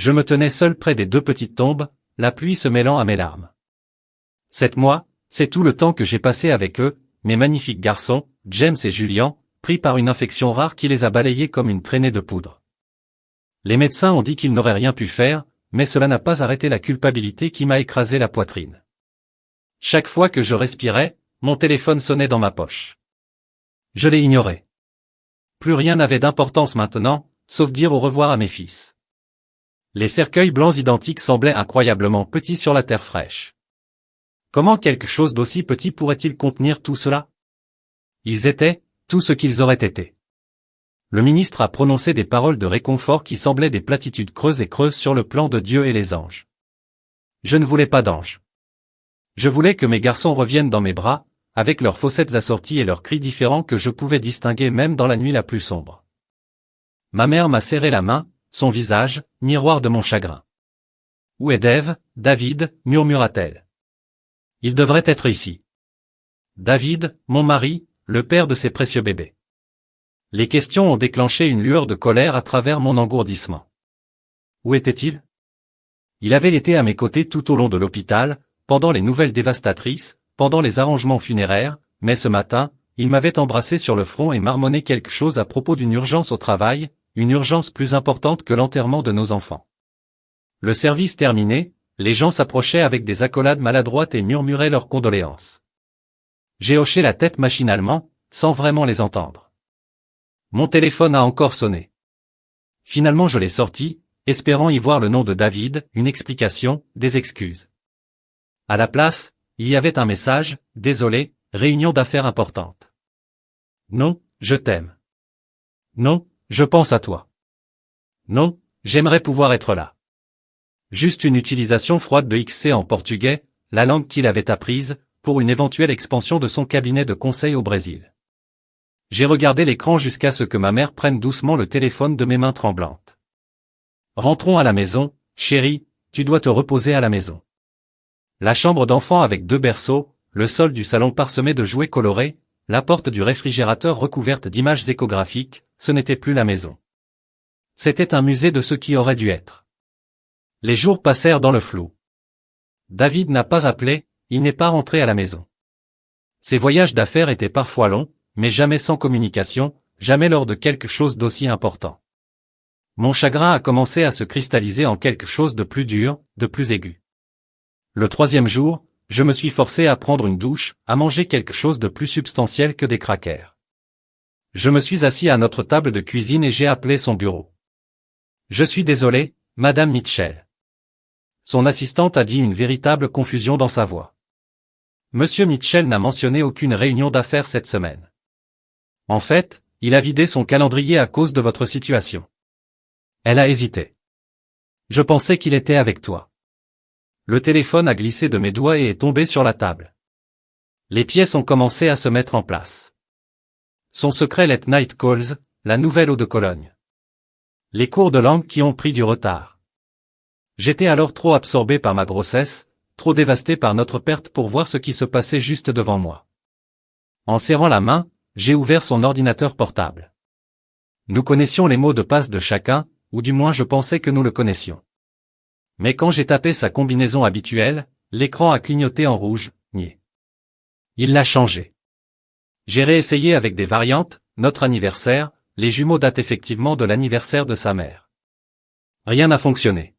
Je me tenais seul près des deux petites tombes, la pluie se mêlant à mes larmes. 7 mois, c'est tout le temps que j'ai passé avec eux, mes magnifiques garçons, James et Julian, pris par une infection rare qui les a balayés comme une traînée de poudre. Les médecins ont dit qu'ils n'auraient rien pu faire, mais cela n'a pas arrêté la culpabilité qui m'a écrasé la poitrine. Chaque fois que je respirais, mon téléphone sonnait dans ma poche. Je l'ai ignoré. Plus rien n'avait d'importance maintenant, sauf dire au revoir à mes fils. Les cercueils blancs identiques semblaient incroyablement petits sur la terre fraîche. Comment quelque chose d'aussi petit pourrait-il contenir tout cela? Ils étaient, tout ce qu'ils auraient été. Le ministre a prononcé des paroles de réconfort qui semblaient des platitudes creuses et creuses sur le plan de Dieu et les anges. Je ne voulais pas d'anges. Je voulais que mes garçons reviennent dans mes bras, avec leurs fossettes assorties et leurs cris différents que je pouvais distinguer même dans la nuit la plus sombre. Ma mère m'a serré la main, son visage, miroir de mon chagrin. « Où est Dave, David » murmura-t-elle. « Il devrait être ici. » David, mon mari, le père de ces précieux bébés. Les questions ont déclenché une lueur de colère à travers mon engourdissement. Où était-il? Il avait été à mes côtés tout au long de l'hôpital, pendant les nouvelles dévastatrices, pendant les arrangements funéraires, mais ce matin, il m'avait embrassé sur le front et marmonné quelque chose à propos d'une urgence au travail, une urgence plus importante que l'enterrement de nos enfants. Le service terminé, les gens s'approchaient avec des accolades maladroites et murmuraient leurs condoléances. J'ai hoché la tête machinalement, sans vraiment les entendre. Mon téléphone a encore sonné. Finalement je l'ai sorti, espérant y voir le nom de David, une explication, des excuses. À la place, il y avait un message, « Désolé, réunion d'affaires importante. » Non, je t'aime. Non, je pense à toi. Non, j'aimerais pouvoir être là. Juste une utilisation froide de XC en portugais, la langue qu'il avait apprise, pour une éventuelle expansion de son cabinet de conseil au Brésil. J'ai regardé l'écran jusqu'à ce que ma mère prenne doucement le téléphone de mes mains tremblantes. Rentrons à la maison, chérie, tu dois te reposer à la maison. La chambre d'enfant avec 2 berceaux, le sol du salon parsemé de jouets colorés, la porte du réfrigérateur recouverte d'images échographiques, ce n'était plus la maison. C'était un musée de ce qui aurait dû être. Les jours passèrent dans le flou. David n'a pas appelé, il n'est pas rentré à la maison. Ses voyages d'affaires étaient parfois longs, mais jamais sans communication, jamais lors de quelque chose d'aussi important. Mon chagrin a commencé à se cristalliser en quelque chose de plus dur, de plus aigu. Le 3e jour, je me suis forcé à prendre une douche, à manger quelque chose de plus substantiel que des crackers. Je me suis assis à notre table de cuisine et j'ai appelé son bureau. Je suis désolé, Madame Mitchell. Son assistante a dit une véritable confusion dans sa voix. Monsieur Mitchell n'a mentionné aucune réunion d'affaires cette semaine. En fait, il a vidé son calendrier à cause de votre situation. Elle a hésité. Je pensais qu'il était avec toi. Le téléphone a glissé de mes doigts et est tombé sur la table. Les pièces ont commencé à se mettre en place. Son secret Late Night Calls, la nouvelle eau de Cologne. Les cours de langue qui ont pris du retard. J'étais alors trop absorbé par ma grossesse, trop dévasté par notre perte pour voir ce qui se passait juste devant moi. En serrant la main, j'ai ouvert son ordinateur portable. Nous connaissions les mots de passe de chacun, ou du moins je pensais que nous le connaissions. Mais quand j'ai tapé sa combinaison habituelle, l'écran a clignoté en rouge, niais. Il l'a changé. J'ai réessayé avec des variantes, notre anniversaire, les jumeaux datent effectivement de l'anniversaire de sa mère. Rien n'a fonctionné.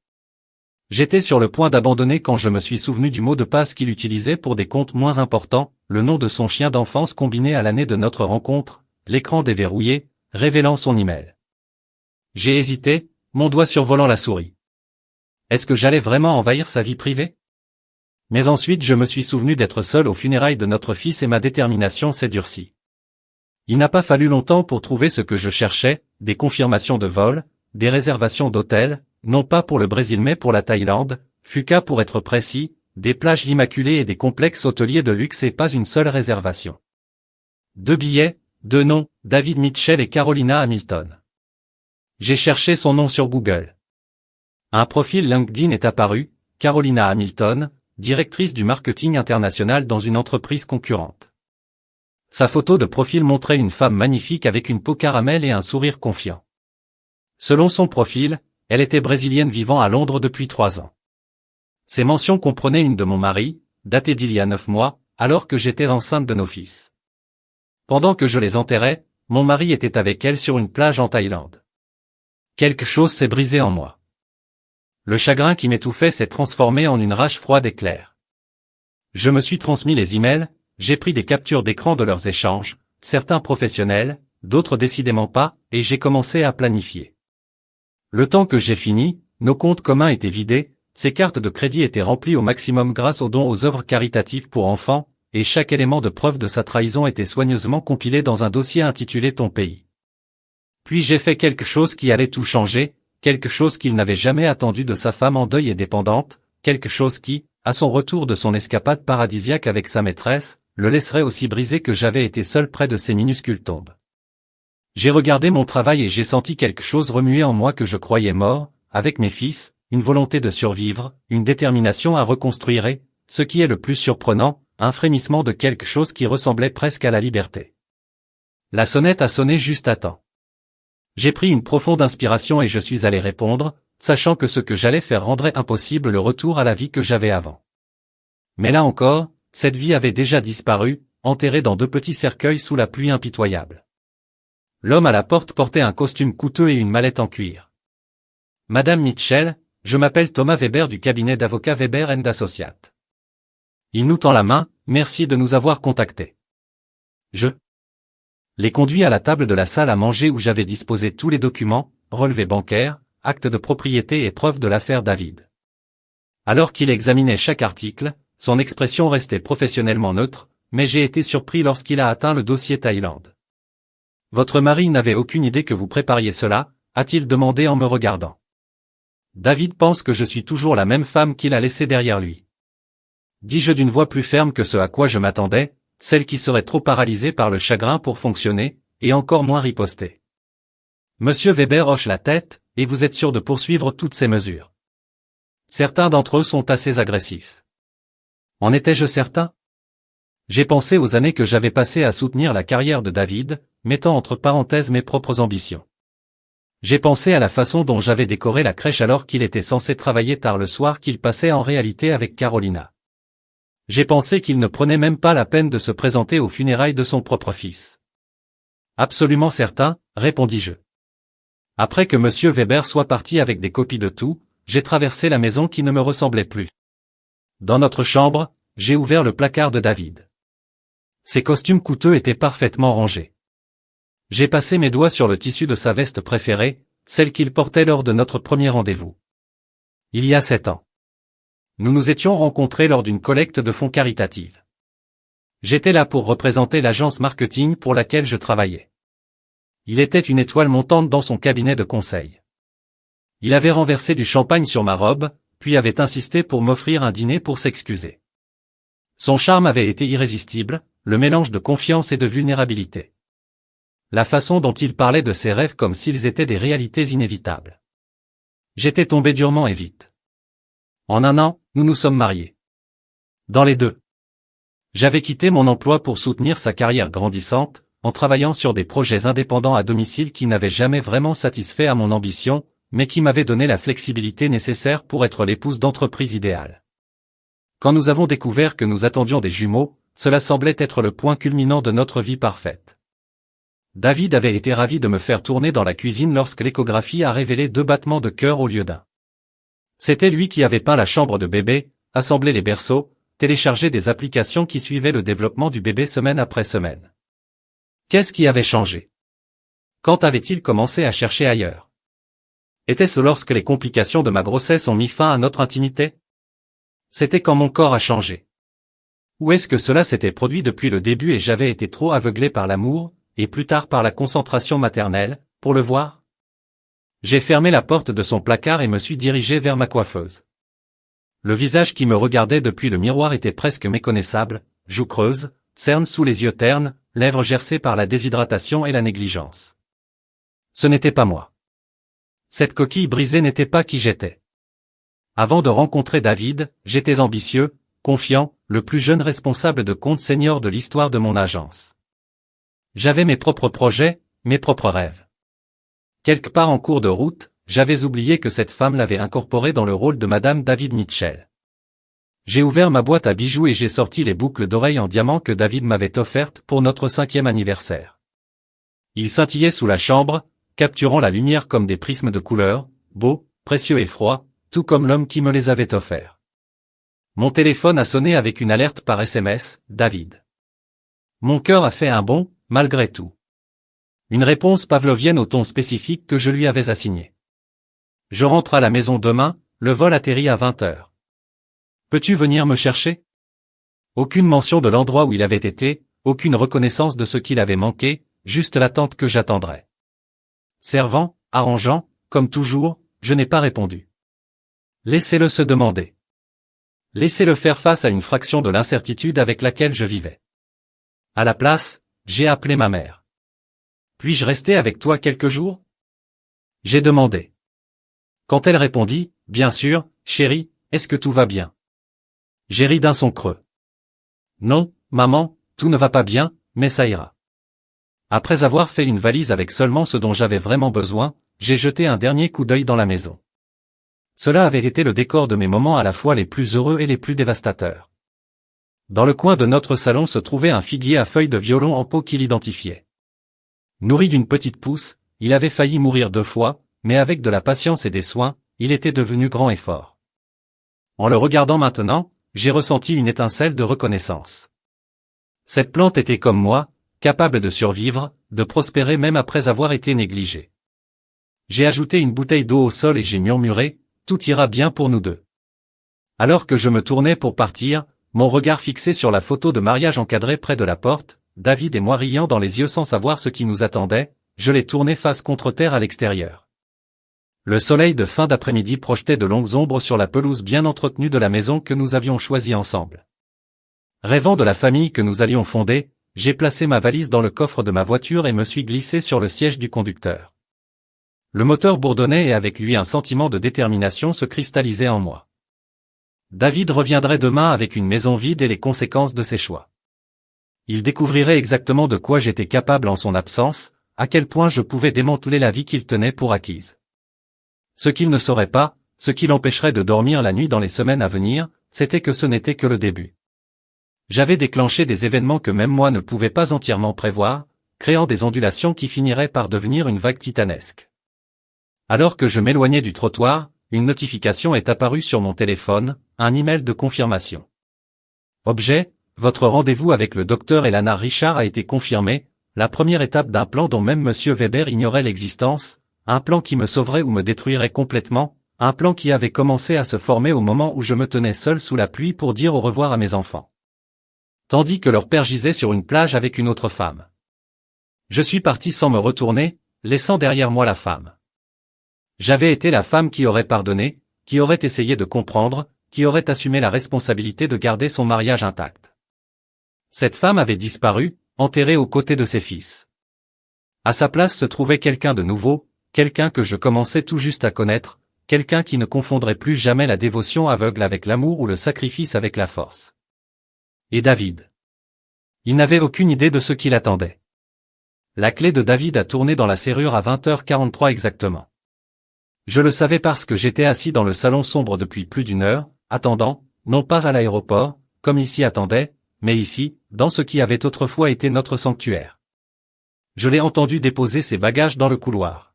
J'étais sur le point d'abandonner quand je me suis souvenu du mot de passe qu'il utilisait pour des comptes moins importants, le nom de son chien d'enfance combiné à l'année de notre rencontre, l'écran déverrouillé, révélant son email. J'ai hésité, mon doigt survolant la souris. Est-ce que j'allais vraiment envahir sa vie privée? Mais ensuite je me suis souvenu d'être seul aux funérailles de notre fils et ma détermination s'est durcie. Il n'a pas fallu longtemps pour trouver ce que je cherchais, des confirmations de vol, des réservations d'hôtel, non pas pour le Brésil mais pour la Thaïlande, Phuket pour être précis, des plages immaculées et des complexes hôteliers de luxe et pas une seule réservation. 2 billets, 2 noms, David Mitchell et Carolina Hamilton. J'ai cherché son nom sur Google. Un profil LinkedIn est apparu, Carolina Hamilton, directrice du marketing international dans une entreprise concurrente. Sa photo de profil montrait une femme magnifique avec une peau caramel et un sourire confiant. Selon son profil, elle était brésilienne vivant à Londres depuis 3 ans. Ces mentions comprenaient une de mon mari, datée d'il y a 9 mois, alors que j'étais enceinte de nos fils. Pendant que je les enterrais, mon mari était avec elle sur une plage en Thaïlande. Quelque chose s'est brisé en moi. Le chagrin qui m'étouffait s'est transformé en une rage froide et claire. Je me suis transmis les emails, j'ai pris des captures d'écran de leurs échanges, certains professionnels, d'autres décidément pas, et j'ai commencé à planifier. Le temps que j'ai fini, nos comptes communs étaient vidés, ces cartes de crédit étaient remplies au maximum grâce aux dons aux œuvres caritatives pour enfants, et chaque élément de preuve de sa trahison était soigneusement compilé dans un dossier intitulé Ton pays. Puis j'ai fait quelque chose qui allait tout changer, quelque chose qu'il n'avait jamais attendu de sa femme en deuil et dépendante, quelque chose qui, à son retour de son escapade paradisiaque avec sa maîtresse, le laisserait aussi brisé que j'avais été seul près de ces minuscules tombes. J'ai regardé mon travail et j'ai senti quelque chose remuer en moi que je croyais mort, avec mes fils, une volonté de survivre, une détermination à reconstruire et, ce qui est le plus surprenant, un frémissement de quelque chose qui ressemblait presque à la liberté. La sonnette a sonné juste à temps. J'ai pris une profonde inspiration et je suis allé répondre, sachant que ce que j'allais faire rendrait impossible le retour à la vie que j'avais avant. Mais là encore, cette vie avait déjà disparu, enterrée dans 2 petits cercueils sous la pluie impitoyable. L'homme à la porte portait un costume coûteux et une mallette en cuir. Madame Mitchell, je m'appelle Thomas Weber du cabinet d'avocats Weber & Associates. Il nous tend la main, merci de nous avoir contactés. Je les conduis à la table de la salle à manger où j'avais disposé tous les documents, relevés bancaires, actes de propriété et preuves de l'affaire David. Alors qu'il examinait chaque article, son expression restait professionnellement neutre, mais j'ai été surpris lorsqu'il a atteint le dossier Thaïlande. Votre mari n'avait aucune idée que vous prépariez cela, a-t-il demandé en me regardant. David pense que je suis toujours la même femme qu'il a laissée derrière lui. Dis-je d'une voix plus ferme que ce à quoi je m'attendais, celle qui serait trop paralysée par le chagrin pour fonctionner, et encore moins riposter. Monsieur Weber hoche la tête, et vous êtes sûr de poursuivre toutes ces mesures. Certains d'entre eux sont assez agressifs. En étais-je certain? J'ai pensé aux années que j'avais passées à soutenir la carrière de David, mettant entre parenthèses mes propres ambitions. J'ai pensé à la façon dont j'avais décoré la crèche alors qu'il était censé travailler tard le soir qu'il passait en réalité avec Carolina. J'ai pensé qu'il ne prenait même pas la peine de se présenter aux funérailles de son propre fils. Absolument certain, répondis-je. Après que monsieur Weber soit parti avec des copies de tout, j'ai traversé la maison qui ne me ressemblait plus. Dans notre chambre, j'ai ouvert le placard de David. Ses costumes coûteux étaient parfaitement rangés. J'ai passé mes doigts sur le tissu de sa veste préférée, celle qu'il portait lors de notre premier rendez-vous. Il y a 7 ans. Nous nous étions rencontrés lors d'une collecte de fonds caritative. J'étais là pour représenter l'agence marketing pour laquelle je travaillais. Il était une étoile montante dans son cabinet de conseil. Il avait renversé du champagne sur ma robe, puis avait insisté pour m'offrir un dîner pour s'excuser. Son charme avait été irrésistible, le mélange de confiance et de vulnérabilité. La façon dont il parlait de ses rêves comme s'ils étaient des réalités inévitables. J'étais tombé durement et vite. En 1 an, nous nous sommes mariés. Dans les 2. J'avais quitté mon emploi pour soutenir sa carrière grandissante, en travaillant sur des projets indépendants à domicile qui n'avaient jamais vraiment satisfait à mon ambition, mais qui m'avaient donné la flexibilité nécessaire pour être l'épouse d'entreprise idéale. Quand nous avons découvert que nous attendions des jumeaux, cela semblait être le point culminant de notre vie parfaite. David avait été ravi de me faire tourner dans la cuisine lorsque l'échographie a révélé 2 battements de cœur au lieu d'1. C'était lui qui avait peint la chambre de bébé, assemblé les berceaux, téléchargé des applications qui suivaient le développement du bébé semaine après semaine. Qu'est-ce qui avait changé? Quand avait-il commencé à chercher ailleurs? Était-ce lorsque les complications de ma grossesse ont mis fin à notre intimité? C'était quand mon corps a changé. Ou est-ce que cela s'était produit depuis le début et j'avais été trop aveuglé par l'amour, et plus tard par la concentration maternelle, pour le voir? J'ai fermé la porte de son placard et me suis dirigé vers ma coiffeuse. Le visage qui me regardait depuis le miroir était presque méconnaissable, joues creuses, cernes sous les yeux ternes, lèvres gercées par la déshydratation et la négligence. Ce n'était pas moi. Cette coquille brisée n'était pas qui j'étais. Avant de rencontrer David, j'étais ambitieux, confiant, le plus jeune responsable de compte senior de l'histoire de mon agence. J'avais mes propres projets, mes propres rêves. Quelque part en cours de route, j'avais oublié que cette femme l'avait incorporée dans le rôle de Madame David Mitchell. J'ai ouvert ma boîte à bijoux et j'ai sorti les boucles d'oreilles en diamant que David m'avait offertes pour notre 5e anniversaire. Ils scintillaient sous la chambre, capturant la lumière comme des prismes de couleurs, beaux, précieux et froids, tout comme l'homme qui me les avait offerts. Mon téléphone a sonné avec une alerte par SMS, David. Mon cœur a fait un bond, malgré tout. Une réponse pavlovienne au ton spécifique que je lui avais assigné. Je rentre à la maison demain, le vol atterrit à 20h. Peux-tu venir me chercher? Aucune mention de l'endroit où il avait été, aucune reconnaissance de ce qu'il avait manqué, juste l'attente que j'attendrais. Servant, arrangeant, comme toujours, je n'ai pas répondu. Laissez-le se demander. Laissez-le faire face à une fraction de l'incertitude avec laquelle je vivais. À la place, j'ai appelé ma mère. Puis-je rester avec toi quelques jours? J'ai demandé. Quand elle répondit, bien sûr, chérie, est-ce que tout va bien? J'ai ri d'un son creux. Non, maman, tout ne va pas bien, mais ça ira. Après avoir fait une valise avec seulement ce dont j'avais vraiment besoin, j'ai jeté un dernier coup d'œil dans la maison. Cela avait été le décor de mes moments à la fois les plus heureux et les plus dévastateurs. Dans le coin de notre salon se trouvait un figuier à feuilles de violon en pot qui l'identifiait. Nourri d'une petite pousse, il avait failli mourir 2 fois, mais avec de la patience et des soins, il était devenu grand et fort. En le regardant maintenant, j'ai ressenti une étincelle de reconnaissance. Cette plante était comme moi, capable de survivre, de prospérer même après avoir été négligée. J'ai ajouté une bouteille d'eau au sol et j'ai murmuré, tout ira bien pour nous deux. Alors que je me tournais pour partir, mon regard fixé sur la photo de mariage encadrée près de la porte, David et moi riant dans les yeux sans savoir ce qui nous attendait, je l'ai tourné face contre terre à l'extérieur. Le soleil de fin d'après-midi projetait de longues ombres sur la pelouse bien entretenue de la maison que nous avions choisie ensemble. Rêvant de la famille que nous allions fonder, j'ai placé ma valise dans le coffre de ma voiture et me suis glissé sur le siège du conducteur. Le moteur bourdonnait et avec lui un sentiment de détermination se cristallisait en moi. David reviendrait demain avec une maison vide et les conséquences de ses choix. Il découvrirait exactement de quoi j'étais capable en son absence, à quel point je pouvais démanteler la vie qu'il tenait pour acquise. Ce qu'il ne saurait pas, ce qui l'empêcherait de dormir la nuit dans les semaines à venir, c'était que ce n'était que le début. J'avais déclenché des événements que même moi ne pouvais pas entièrement prévoir, créant des ondulations qui finiraient par devenir une vague titanesque. Alors que je m'éloignais du trottoir, une notification est apparue sur mon téléphone, un email de confirmation. Objet, votre rendez-vous avec le docteur Elana Richard a été confirmé, la première étape d'un plan dont même M. Weber ignorait l'existence, un plan qui me sauverait ou me détruirait complètement, un plan qui avait commencé à se former au moment où je me tenais seul sous la pluie pour dire au revoir à mes enfants. Tandis que leur père gisait sur une plage avec une autre femme. Je suis parti sans me retourner, laissant derrière moi la femme. J'avais été la femme qui aurait pardonné, qui aurait essayé de comprendre, qui aurait assumé la responsabilité de garder son mariage intact. Cette femme avait disparu, enterrée aux côtés de ses fils. À sa place se trouvait quelqu'un de nouveau, quelqu'un que je commençais tout juste à connaître, quelqu'un qui ne confondrait plus jamais la dévotion aveugle avec l'amour ou le sacrifice avec la force. Et David. Il n'avait aucune idée de ce qui l'attendait. La clé de David a tourné dans la serrure à 20h43 exactement. Je le savais parce que j'étais assis dans le salon sombre depuis plus d'1 heure, attendant, non pas à l'aéroport, comme il s'y attendait, mais ici, dans ce qui avait autrefois été notre sanctuaire. Je l'ai entendu déposer ses bagages dans le couloir.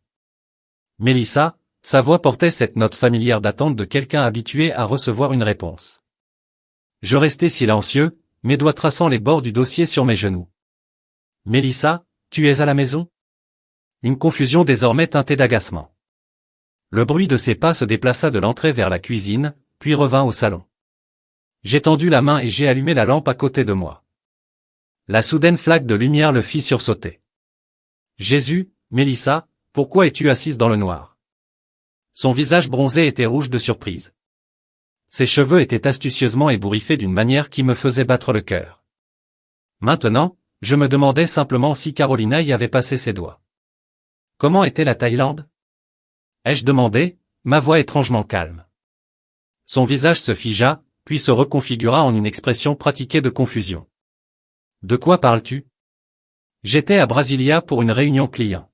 Mélissa, sa voix portait cette note familière d'attente de quelqu'un habitué à recevoir une réponse. Je restais silencieux, mes doigts traçant les bords du dossier sur mes genoux. Mélissa, tu es à la maison? Une confusion désormais teintée d'agacement. Le bruit de ses pas se déplaça de l'entrée vers la cuisine, puis revint au salon. J'ai tendu la main et j'ai allumé la lampe à côté de moi. La soudaine flaque de lumière le fit sursauter. Jésus, Mélissa, pourquoi es-tu assise dans le noir? Son visage bronzé était rouge de surprise. Ses cheveux étaient astucieusement ébouriffés d'une manière qui me faisait battre le cœur. Maintenant, je me demandais simplement si Carolina y avait passé ses doigts. Comment était la Thaïlande? Ai-je demandé, ma voix étrangement calme. Son visage se figea, puis se reconfigura en une expression pratiquée de confusion. De quoi parles-tu? J'étais à Brasilia pour une réunion client.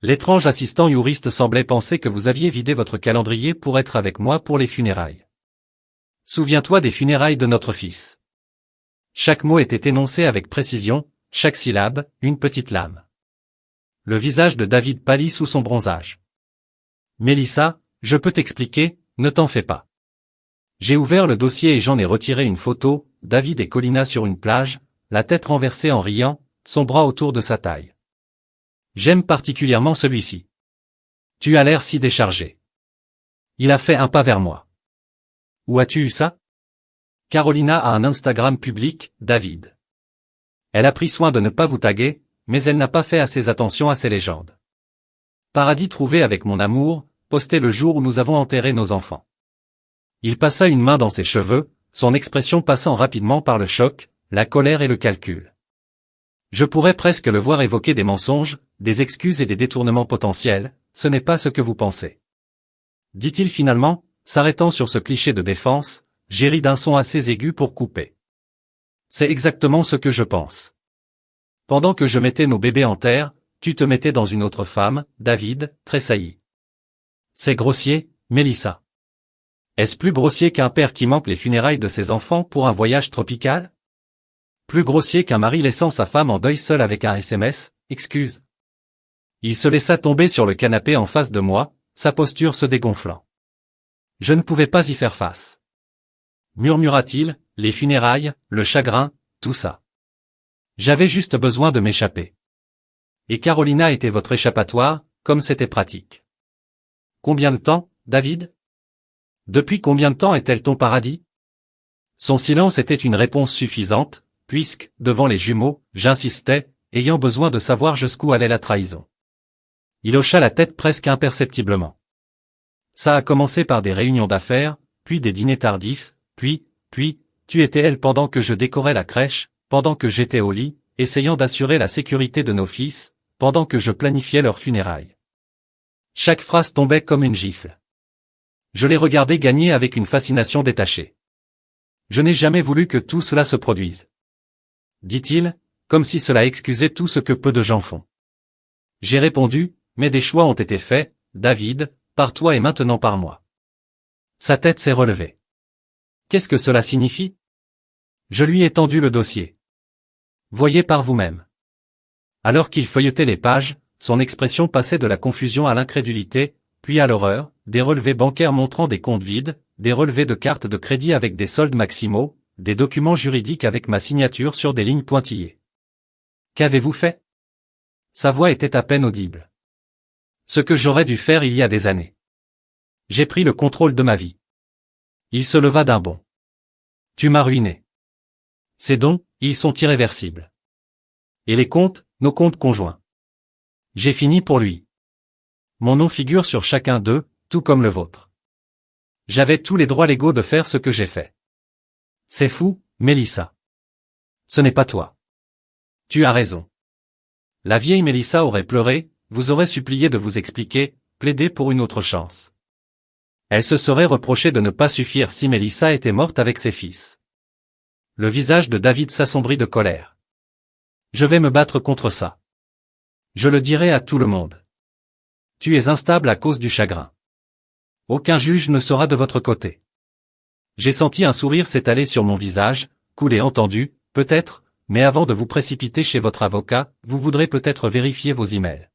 L'étrange assistant juriste semblait penser que vous aviez vidé votre calendrier pour être avec moi pour les funérailles. Souviens-toi des funérailles de notre fils. Chaque mot était énoncé avec précision, chaque syllabe, une petite lame. Le visage de David pâlit sous son bronzage. Mélissa, je peux t'expliquer, ne t'en fais pas. J'ai ouvert le dossier et j'en ai retiré une photo, David et Colina sur une plage, la tête renversée en riant, son bras autour de sa taille. J'aime particulièrement celui-ci. Tu as l'air si déchargé. Il a fait un pas vers moi. Où as-tu eu ça? Carolina a un Instagram public, David. Elle a pris soin de ne pas vous taguer, mais elle n'a pas fait assez attention à ses légendes. Paradis trouvé avec mon amour, posté le jour où nous avons enterré nos enfants. Il passa une main dans ses cheveux, son expression passant rapidement par le choc, la colère et le calcul. Je pourrais presque le voir évoquer des mensonges, des excuses et des détournements potentiels, ce n'est pas ce que vous pensez. Dit-il finalement, s'arrêtant sur ce cliché de défense, j'ai ri d'un son assez aigu pour couper. C'est exactement ce que je pense. Pendant que je mettais nos bébés en terre, tu te mettais dans une autre femme, David, tressaillit. C'est grossier, Mélissa. Est-ce plus grossier qu'un père qui manque les funérailles de ses enfants pour un voyage tropical? Plus grossier qu'un mari laissant sa femme en deuil seule avec un SMS, excuse. Il se laissa tomber sur le canapé en face de moi, sa posture se dégonflant. Je ne pouvais pas y faire face. Murmura-t-il, les funérailles, le chagrin, tout ça. J'avais juste besoin de m'échapper. Et Carolina était votre échappatoire, comme c'était pratique. Combien de temps, David? Depuis combien de temps est-elle ton paradis? Son silence était une réponse suffisante, puisque, devant les jumeaux, j'insistais, ayant besoin de savoir jusqu'où allait la trahison. Il hocha la tête presque imperceptiblement. Ça a commencé par des réunions d'affaires, puis des dîners tardifs, puis, tu étais elle pendant que je décorais la crèche, pendant que j'étais au lit, essayant d'assurer la sécurité de nos fils, pendant que je planifiais leurs funérailles. Chaque phrase tombait comme une gifle. Je les regardais gagner avec une fascination détachée. Je n'ai jamais voulu que tout cela se produise. Dit-il, comme si cela excusait tout ce que peu de gens font. J'ai répondu, mais des choix ont été faits, David, par toi et maintenant par moi. Sa tête s'est relevée. Qu'est-ce que cela signifie? Je lui ai tendu le dossier. Voyez par vous-même. Alors qu'il feuilletait les pages, son expression passait de la confusion à l'incrédulité, puis à l'horreur, des relevés bancaires montrant des comptes vides, des relevés de cartes de crédit avec des soldes maximaux, des documents juridiques avec ma signature sur des lignes pointillées. Qu'avez-vous fait? Sa voix était à peine audible. Ce que j'aurais dû faire il y a des années. J'ai pris le contrôle de ma vie. Il se leva d'un bond. Tu m'as ruiné. Ces dons, ils sont irréversibles. Et les comptes, nos comptes conjoints. J'ai fini pour lui. Mon nom figure sur chacun d'eux, tout comme le vôtre. J'avais tous les droits légaux de faire ce que j'ai fait. C'est fou, Mélissa. Ce n'est pas toi. Tu as raison. La vieille Mélissa aurait pleuré, vous aurait supplié de vous expliquer, plaidé pour une autre chance. Elle se serait reproché de ne pas suffire si Mélissa était morte avec ses fils. Le visage de David s'assombrit de colère. Je vais me battre contre ça. Je le dirai à tout le monde. Tu es instable à cause du chagrin. Aucun juge ne sera de votre côté. J'ai senti un sourire s'étaler sur mon visage, couler entendu, peut-être, mais avant de vous précipiter chez votre avocat, vous voudrez peut-être vérifier vos emails.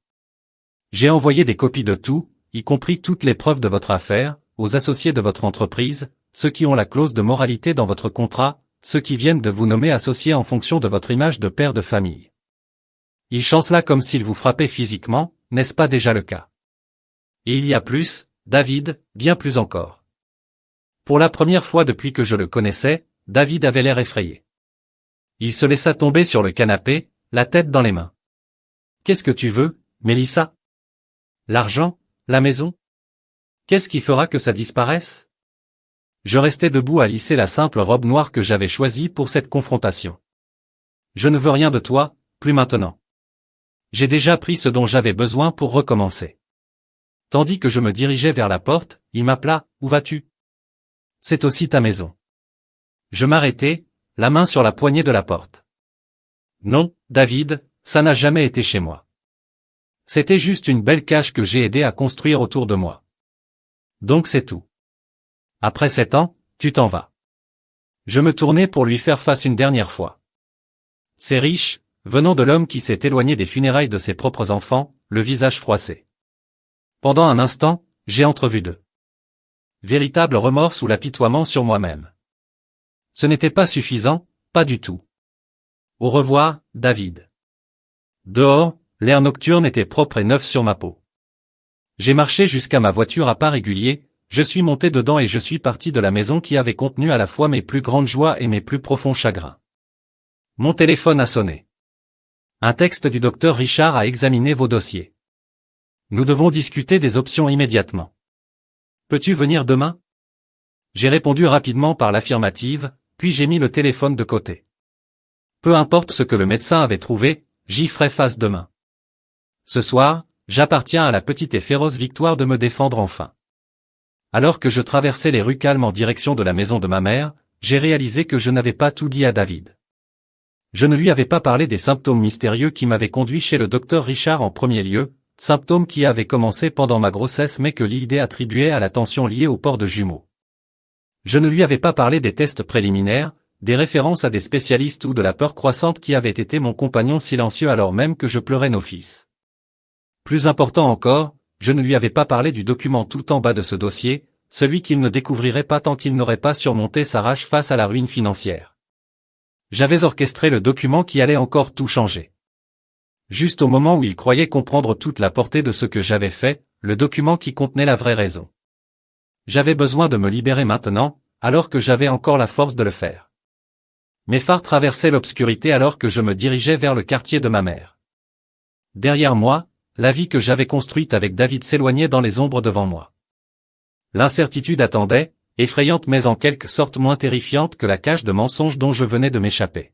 J'ai envoyé des copies de tout, y compris toutes les preuves de votre affaire, aux associés de votre entreprise, ceux qui ont la clause de moralité dans votre contrat, ceux qui viennent de vous nommer associés en fonction de votre image de père de famille. Ils chancellent comme s'ils vous frappaient physiquement, n'est-ce pas déjà le cas? Et il y a plus, David, bien plus encore. Pour la première fois depuis que je le connaissais, David avait l'air effrayé. Il se laissa tomber sur le canapé, la tête dans les mains. Qu'est-ce que tu veux, Mélissa? L'argent? La maison? Qu'est-ce qui fera que ça disparaisse? Je restais debout à lisser la simple robe noire que j'avais choisie pour cette confrontation. Je ne veux rien de toi, plus maintenant. J'ai déjà pris ce dont j'avais besoin pour recommencer. Tandis que je me dirigeais vers la porte, il m'appela, où vas-tu? C'est aussi ta maison. Je m'arrêtai, la main sur la poignée de la porte. Non, David, ça n'a jamais été chez moi. C'était juste une belle cage que j'ai aidé à construire autour de moi. Donc c'est tout. Après 7 ans, tu t'en vas. Je me tournai pour lui faire face une dernière fois. C'est riche, venant de l'homme qui s'est éloigné des funérailles de ses propres enfants, le visage froissé. Pendant un instant, j'ai entrevu de véritables remords ou l'apitoiement sur moi-même. Ce n'était pas suffisant, pas du tout. Au revoir, David. Dehors, l'air nocturne était propre et neuf sur ma peau. J'ai marché jusqu'à ma voiture à pas réguliers, je suis monté dedans et je suis parti de la maison qui avait contenu à la fois mes plus grandes joies et mes plus profonds chagrins. Mon téléphone a sonné. Un texte du docteur Richard a examiné vos dossiers. Nous devons discuter des options immédiatement. Peux-tu venir demain? J'ai répondu rapidement par l'affirmative, puis j'ai mis le téléphone de côté. Peu importe ce que le médecin avait trouvé, j'y ferai face demain. Ce soir, j'appartiens à la petite et féroce victoire de me défendre enfin. Alors que je traversais les rues calmes en direction de la maison de ma mère, j'ai réalisé que je n'avais pas tout dit à David. Je ne lui avais pas parlé des symptômes mystérieux qui m'avaient conduit chez le docteur Richard en premier lieu, symptômes qui avaient commencé pendant ma grossesse mais que l'idée attribuait à la tension liée au port de jumeaux. Je ne lui avais pas parlé des tests préliminaires, des références à des spécialistes ou de la peur croissante qui avait été mon compagnon silencieux alors même que je pleurais nos fils. Plus important encore, je ne lui avais pas parlé du document tout en bas de ce dossier, celui qu'il ne découvrirait pas tant qu'il n'aurait pas surmonté sa rage face à la ruine financière. J'avais orchestré le document qui allait encore tout changer. Juste au moment où il croyait comprendre toute la portée de ce que j'avais fait, le document qui contenait la vraie raison. J'avais besoin de me libérer maintenant, alors que j'avais encore la force de le faire. Mes phares traversaient l'obscurité alors que je me dirigeais vers le quartier de ma mère. Derrière moi, la vie que j'avais construite avec David s'éloignait dans les ombres devant moi. L'incertitude attendait, effrayante mais en quelque sorte moins terrifiante que la cage de mensonges dont je venais de m'échapper.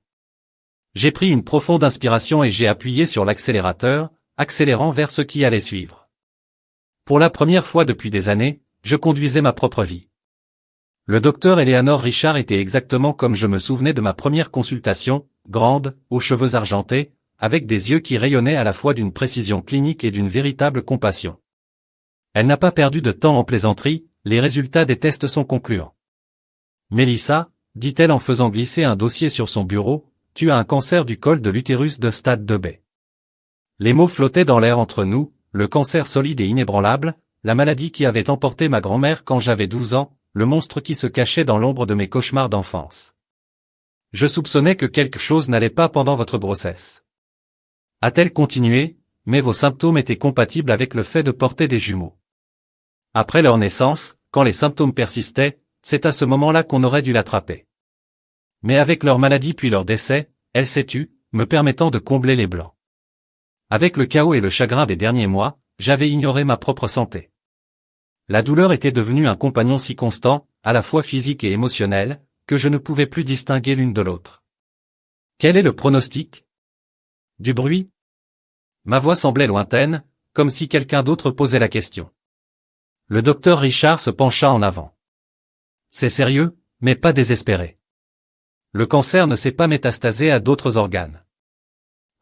J'ai pris une profonde inspiration et j'ai appuyé sur l'accélérateur, accélérant vers ce qui allait suivre. Pour la première fois depuis des années, je conduisais ma propre vie. Le docteur Eleanor Richard était exactement comme je me souvenais de ma première consultation, grande, aux cheveux argentés, avec des yeux qui rayonnaient à la fois d'une précision clinique et d'une véritable compassion. Elle n'a pas perdu de temps en plaisanterie, les résultats des tests sont concluants. Mélissa, dit-elle en faisant glisser un dossier sur son bureau, tu as un cancer du col de l'utérus de stade 2B. Les mots flottaient dans l'air entre nous, le cancer solide et inébranlable, la maladie qui avait emporté ma grand-mère quand j'avais 12 ans, le monstre qui se cachait dans l'ombre de mes cauchemars d'enfance. Je soupçonnais que quelque chose n'allait pas pendant votre grossesse. A-t-elle continué, mais vos symptômes étaient compatibles avec le fait de porter des jumeaux. Après leur naissance, quand les symptômes persistaient, c'est à ce moment-là qu'on aurait dû l'attraper. Mais avec leur maladie puis leur décès, elle s'est tue, me permettant de combler les blancs. Avec le chaos et le chagrin des derniers mois, j'avais ignoré ma propre santé. La douleur était devenue un compagnon si constant, à la fois physique et émotionnel, que je ne pouvais plus distinguer l'une de l'autre. Quel est le pronostic? Du bruit? Ma voix semblait lointaine, comme si quelqu'un d'autre posait la question. Le docteur Richard se pencha en avant. C'est sérieux, mais pas désespéré. Le cancer ne s'est pas métastasé à d'autres organes.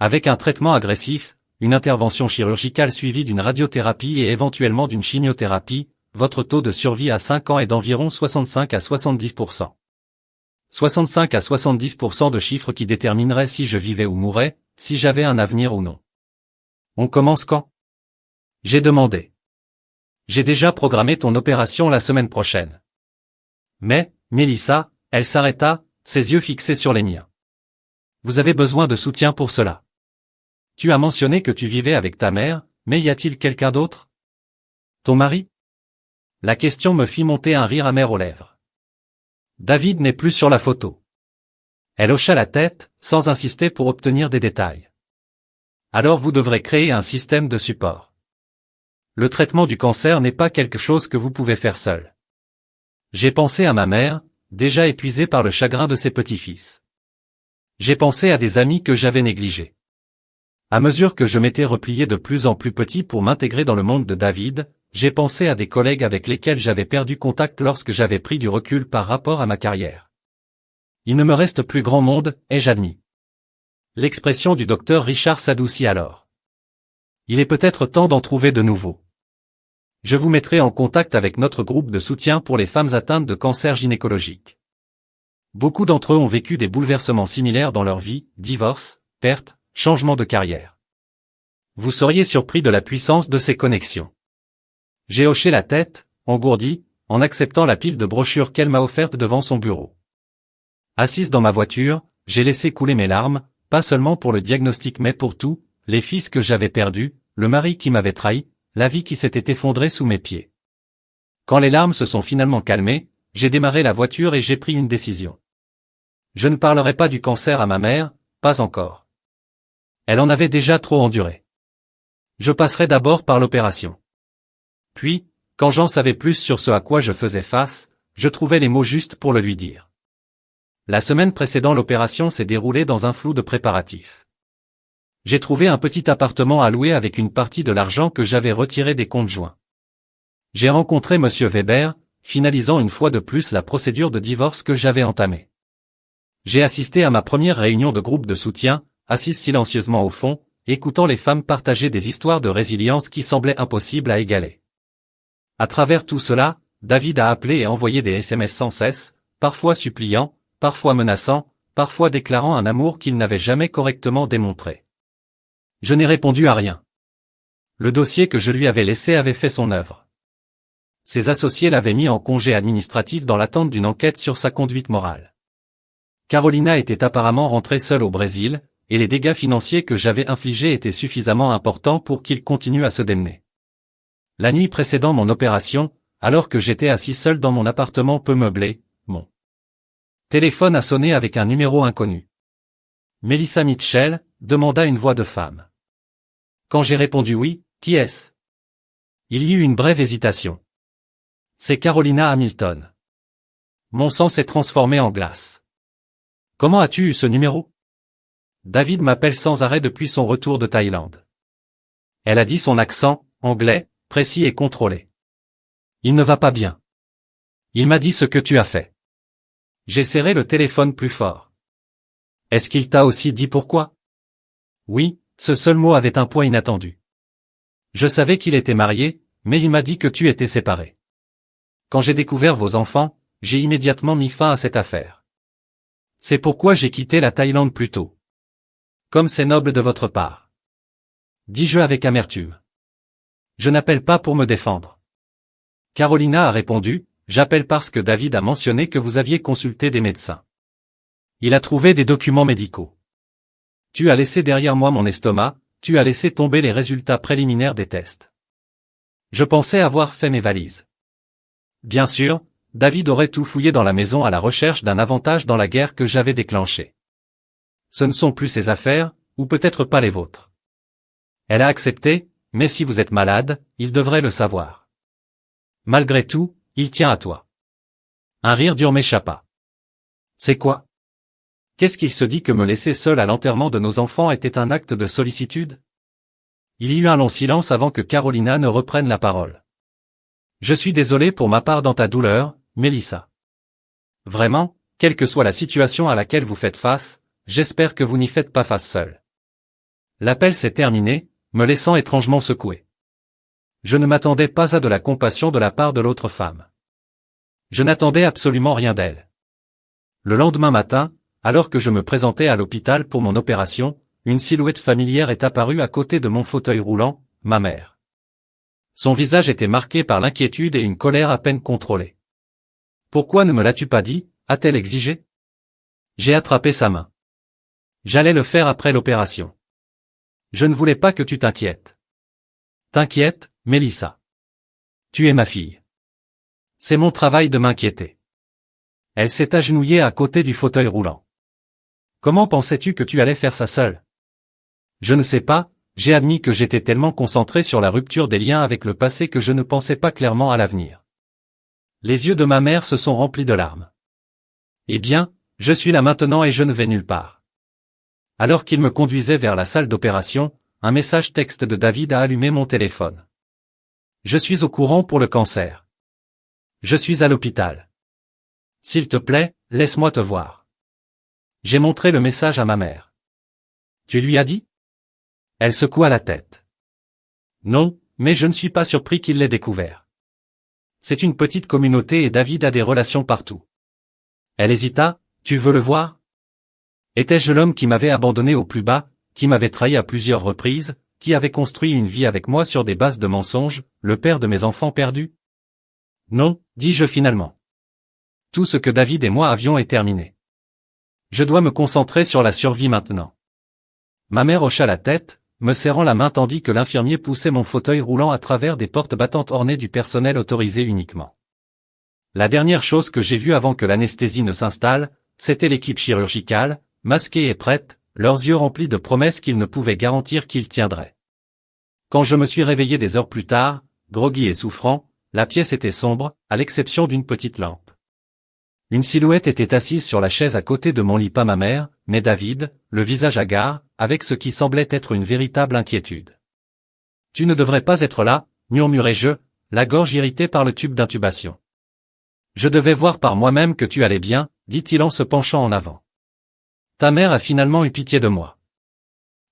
Avec un traitement agressif, une intervention chirurgicale suivie d'une radiothérapie et éventuellement d'une chimiothérapie, votre taux de survie à 5 ans est d'environ 65 à 70%. 65 à 70% de chiffres qui détermineraient si je vivais ou mourais, si j'avais un avenir ou non. On commence quand? J'ai demandé. J'ai déjà programmé ton opération la semaine prochaine. Mais, Mélissa, elle s'arrêta, ses yeux fixés sur les miens. Vous avez besoin de soutien pour cela. Tu as mentionné que tu vivais avec ta mère, mais y a-t-il quelqu'un d'autre? Ton mari? La question me fit monter un rire amer aux lèvres. David n'est plus sur la photo. Elle hocha la tête, sans insister pour obtenir des détails. Alors vous devrez créer un système de support. Le traitement du cancer n'est pas quelque chose que vous pouvez faire seul. J'ai pensé à ma mère, déjà épuisée par le chagrin de ses petits-fils. J'ai pensé à des amis que j'avais négligés. À mesure que je m'étais replié de plus en plus petit pour m'intégrer dans le monde de David, j'ai pensé à des collègues avec lesquels j'avais perdu contact lorsque j'avais pris du recul par rapport à ma carrière. Il ne me reste plus grand monde, ai-je admis. L'expression du docteur Richard s'adoucit alors. Il est peut-être temps d'en trouver de nouveaux. Je vous mettrai en contact avec notre groupe de soutien pour les femmes atteintes de cancer gynécologique. Beaucoup d'entre eux ont vécu des bouleversements similaires dans leur vie, divorce, perte, changement de carrière. Vous seriez surpris de la puissance de ces connexions. J'ai hoché la tête, engourdi, en acceptant la pile de brochures qu'elle m'a offerte devant son bureau. Assise dans ma voiture, j'ai laissé couler mes larmes, pas seulement pour le diagnostic mais pour tout, les fils que j'avais perdus, le mari qui m'avait trahi, la vie qui s'était effondrée sous mes pieds. Quand les larmes se sont finalement calmées, j'ai démarré la voiture et j'ai pris une décision. Je ne parlerai pas du cancer à ma mère, pas encore. Elle en avait déjà trop enduré. Je passerai d'abord par l'opération. Puis, quand j'en savais plus sur ce à quoi je faisais face, je trouvais les mots justes pour le lui dire. La semaine précédant l'opération s'est déroulée dans un flou de préparatifs. J'ai trouvé un petit appartement à louer avec une partie de l'argent que j'avais retiré des comptes joints. J'ai rencontré Monsieur Weber, finalisant une fois de plus la procédure de divorce que j'avais entamée. J'ai assisté à ma première réunion de groupe de soutien, assise silencieusement au fond, écoutant les femmes partager des histoires de résilience qui semblaient impossibles à égaler. À travers tout cela, David a appelé et envoyé des SMS sans cesse, parfois suppliants, parfois menaçants, parfois déclarant un amour qu'il n'avait jamais correctement démontré. Je n'ai répondu à rien. Le dossier que je lui avais laissé avait fait son œuvre. Ses associés l'avaient mis en congé administratif dans l'attente d'une enquête sur sa conduite morale. Carolina était apparemment rentrée seule au Brésil, et les dégâts financiers que j'avais infligés étaient suffisamment importants pour qu'il continue à se démener. La nuit précédant mon opération, alors que j'étais assis seul dans mon appartement peu meublé, mon téléphone a sonné avec un numéro inconnu. Melissa Mitchell, demanda une voix de femme. Quand j'ai répondu oui, qui est-ce? Il y eut une brève hésitation. C'est Carolina Hamilton. Mon sang s'est transformé en glace. Comment as-tu eu ce numéro? David m'appelle sans arrêt depuis son retour de Thaïlande. Elle a dit son accent, anglais, précis et contrôlé. Il ne va pas bien. Il m'a dit ce que tu as fait. J'ai serré le téléphone plus fort. Est-ce qu'il t'a aussi dit pourquoi? Oui, ce seul mot avait un poids inattendu. Je savais qu'il était marié, mais il m'a dit que tu étais séparé. Quand j'ai découvert vos enfants, j'ai immédiatement mis fin à cette affaire. C'est pourquoi j'ai quitté la Thaïlande plus tôt. Comme c'est noble de votre part. Dis-je avec amertume. Je n'appelle pas pour me défendre. Carolina a répondu, j'appelle parce que David a mentionné que vous aviez consulté des médecins. Il a trouvé des documents médicaux. Tu as laissé derrière moi mon estomac, tu as laissé tomber les résultats préliminaires des tests. Je pensais avoir fait mes valises. Bien sûr, David aurait tout fouillé dans la maison à la recherche d'un avantage dans la guerre que j'avais déclenchée. Ce ne sont plus ses affaires, ou peut-être pas les vôtres. Elle a accepté, mais si vous êtes malade, il devrait le savoir. Malgré tout, il tient à toi. Un rire dur m'échappa. C'est quoi? Qu'est-ce qu'il se dit que me laisser seul à l'enterrement de nos enfants était un acte de sollicitude? Il y eut un long silence avant que Carolina ne reprenne la parole. Je suis désolé pour ma part dans ta douleur, Melissa. Vraiment, quelle que soit la situation à laquelle vous faites face, j'espère que vous n'y faites pas face seul. L'appel s'est terminé, me laissant étrangement secoué. Je ne m'attendais pas à de la compassion de la part de l'autre femme. Je n'attendais absolument rien d'elle. Le lendemain matin, alors que je me présentais à l'hôpital pour mon opération, une silhouette familière est apparue à côté de mon fauteuil roulant, ma mère. Son visage était marqué par l'inquiétude et une colère à peine contrôlée. Pourquoi ne me l'as-tu pas dit, a-t-elle exigé? J'ai attrapé sa main. J'allais le faire après l'opération. Je ne voulais pas que tu t'inquiètes. T'inquiète, Melissa. Tu es ma fille. C'est mon travail de m'inquiéter. Elle s'est agenouillée à côté du fauteuil roulant. Comment pensais-tu que tu allais faire ça seule? Je ne sais pas, j'ai admis que j'étais tellement concentré sur la rupture des liens avec le passé que je ne pensais pas clairement à l'avenir. Les yeux de ma mère se sont remplis de larmes. Eh bien, je suis là maintenant et je ne vais nulle part. Alors qu'il me conduisait vers la salle d'opération, un message texte de David a allumé mon téléphone. Je suis au courant pour le cancer. Je suis à l'hôpital. S'il te plaît, laisse-moi te voir. J'ai montré le message à ma mère. Tu lui as dit? Elle secoua la tête. Non, mais je ne suis pas surpris qu'il l'ait découvert. C'est une petite communauté et David a des relations partout. Elle hésita, tu veux le voir? Étais-je l'homme qui m'avait abandonné au plus bas, qui m'avait trahi à plusieurs reprises, qui avait construit une vie avec moi sur des bases de mensonges, le père de mes enfants perdus? Non, dis-je finalement. Tout ce que David et moi avions est terminé. Je dois me concentrer sur la survie maintenant. Ma mère hocha la tête, me serrant la main tandis que l'infirmier poussait mon fauteuil roulant à travers des portes battantes ornées du personnel autorisé uniquement. La dernière chose que j'ai vue avant que l'anesthésie ne s'installe, c'était l'équipe chirurgicale, masquée et prête, leurs yeux remplis de promesses qu'ils ne pouvaient garantir qu'ils tiendraient. Quand je me suis réveillé des heures plus tard, groggy et souffrant, la pièce était sombre, à l'exception d'une petite lampe. Une silhouette était assise sur la chaise à côté de mon lit, pas ma mère, mais David, le visage hagard, avec ce qui semblait être une véritable inquiétude. « Tu ne devrais pas être là, » murmurai-je, la gorge irritée par le tube d'intubation. « Je devais voir par moi-même que tu allais bien, » dit-il en se penchant en avant. « Ta mère a finalement eu pitié de moi.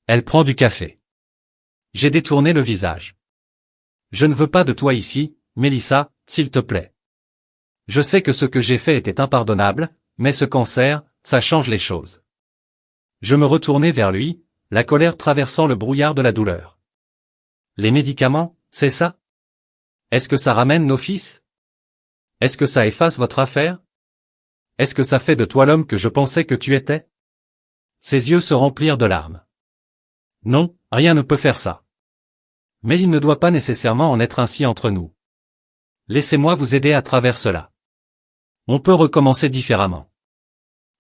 Elle prend du café. » J'ai détourné le visage. « Je ne veux pas de toi ici, Mélissa, s'il te plaît. Je sais que ce que j'ai fait était impardonnable, mais ce cancer, ça change les choses. » Je me retournai vers lui, la colère traversant le brouillard de la douleur. « Les médicaments, c'est ça? Est-ce que ça ramène nos fils? Est-ce que ça efface votre affaire? Est-ce que ça fait de toi l'homme que je pensais que tu étais? » Ses yeux se remplirent de larmes. « Non, rien ne peut faire ça. Mais il ne doit pas nécessairement en être ainsi entre nous. Laissez-moi vous aider à travers cela. On peut recommencer différemment. »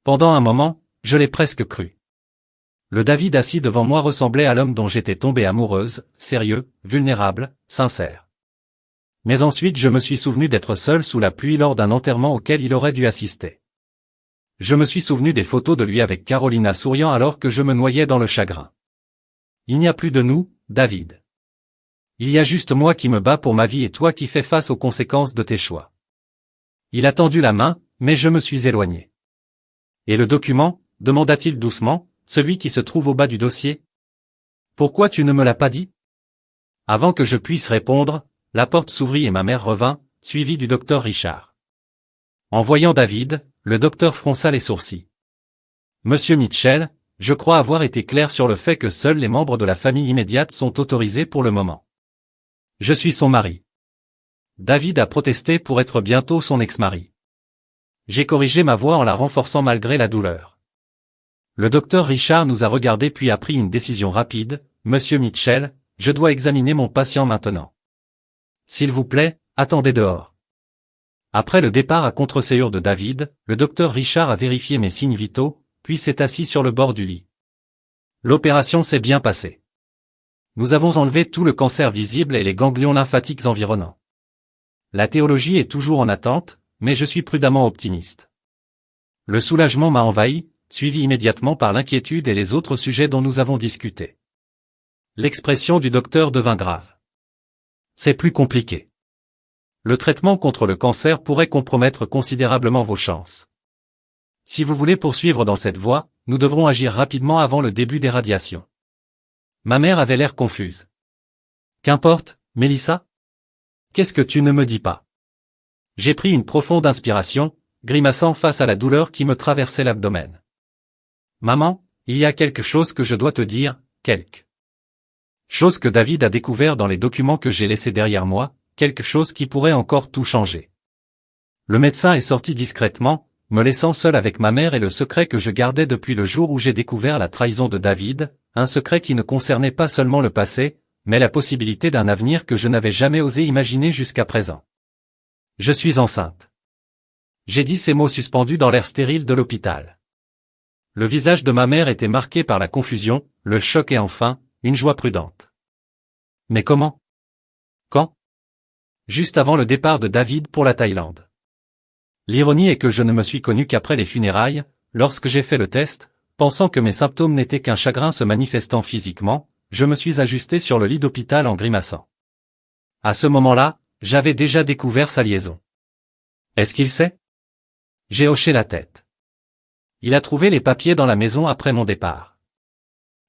Pendant un moment, je l'ai presque cru. Le David assis devant moi ressemblait à l'homme dont j'étais tombée amoureuse, sérieux, vulnérable, sincère. Mais ensuite je me suis souvenu d'être seul sous la pluie lors d'un enterrement auquel il aurait dû assister. Je me suis souvenu des photos de lui avec Carolina souriant alors que je me noyais dans le chagrin. Il n'y a plus de nous, David. Il y a juste moi qui me bats pour ma vie et toi qui fais face aux conséquences de tes choix. Il a tendu la main, mais je me suis éloigné. Et le document, demanda-t-il doucement, celui qui se trouve au bas du dossier? Pourquoi tu ne me l'as pas dit? Avant que je puisse répondre, la porte s'ouvrit et ma mère revint, suivie du docteur Richard. En voyant David, le docteur fronça les sourcils. Monsieur Mitchell, je crois avoir été clair sur le fait que seuls les membres de la famille immédiate sont autorisés pour le moment. Je suis son mari. David a protesté pour être bientôt son ex-mari. J'ai corrigé ma voix en la renforçant malgré la douleur. Le docteur Richard nous a regardés puis a pris une décision rapide. Monsieur Mitchell, je dois examiner mon patient maintenant. S'il vous plaît, attendez dehors. Après le départ à contre-séance de David, le docteur Richard a vérifié mes signes vitaux, puis s'est assis sur le bord du lit. L'opération s'est bien passée. Nous avons enlevé tout le cancer visible et les ganglions lymphatiques environnants. La théologie est toujours en attente, mais je suis prudemment optimiste. Le soulagement m'a envahi, suivi immédiatement par l'inquiétude et les autres sujets dont nous avons discuté. L'expression du docteur devint grave. C'est plus compliqué. Le traitement contre le cancer pourrait compromettre considérablement vos chances. Si vous voulez poursuivre dans cette voie, nous devrons agir rapidement avant le début des radiations. Ma mère avait l'air confuse. Qu'importe, Mélissa? Qu'est-ce que tu ne me dis pas? J'ai pris une profonde inspiration, grimaçant face à la douleur qui me traversait l'abdomen. Maman, il y a quelque chose que je dois te dire, quelque chose que David a découvert dans les documents que j'ai laissés derrière moi, quelque chose qui pourrait encore tout changer. Le médecin est sorti discrètement, me laissant seul avec ma mère et le secret que je gardais depuis le jour où j'ai découvert la trahison de David, un secret qui ne concernait pas seulement le passé, mais la possibilité d'un avenir que je n'avais jamais osé imaginer jusqu'à présent. Je suis enceinte. J'ai dit ces mots suspendus dans l'air stérile de l'hôpital. Le visage de ma mère était marqué par la confusion, le choc et enfin, une joie prudente. Mais comment? Quand? Juste avant le départ de David pour la Thaïlande. L'ironie est que je ne me suis connu qu'après les funérailles, lorsque j'ai fait le test, pensant que mes symptômes n'étaient qu'un chagrin se manifestant physiquement, je me suis ajusté sur le lit d'hôpital en grimaçant. À ce moment-là, j'avais déjà découvert sa liaison. Est-ce qu'il sait? J'ai hoché la tête. Il a trouvé les papiers dans la maison après mon départ.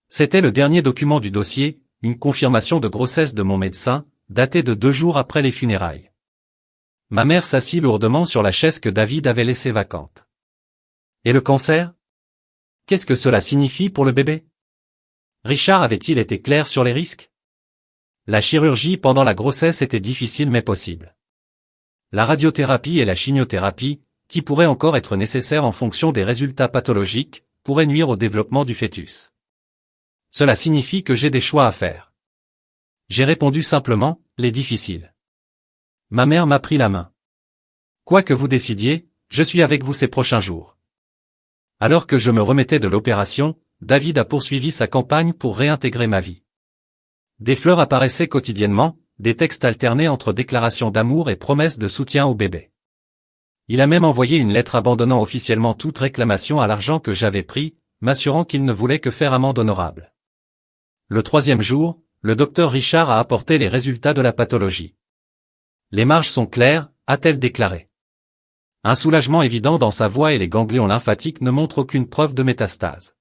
C'était le dernier document du dossier, une confirmation de grossesse de mon médecin, datée de 2 jours après les funérailles. Ma mère s'assit lourdement sur la chaise que David avait laissée vacante. Et le cancer? Qu'est-ce que cela signifie pour le bébé? Richard avait-il été clair sur les risques? La chirurgie pendant la grossesse était difficile mais possible. La radiothérapie et la chimiothérapie, qui pourraient encore être nécessaires en fonction des résultats pathologiques, pourraient nuire au développement du fœtus. Cela signifie que j'ai des choix à faire. J'ai répondu simplement, les difficiles. Ma mère m'a pris la main. Quoi que vous décidiez, je suis avec vous ces prochains jours. Alors que je me remettais de l'opération, David a poursuivi sa campagne pour réintégrer ma vie. Des fleurs apparaissaient quotidiennement, des textes alternés entre déclarations d'amour et promesses de soutien au bébé. Il a même envoyé une lettre abandonnant officiellement toute réclamation à l'argent que j'avais pris, m'assurant qu'il ne voulait que faire amende honorable. Le 3e jour, le docteur Richard a apporté les résultats de la pathologie. Les marges sont claires, a-t-elle déclaré. Un soulagement évident dans sa voix et les ganglions lymphatiques ne montrent aucune preuve de métastase.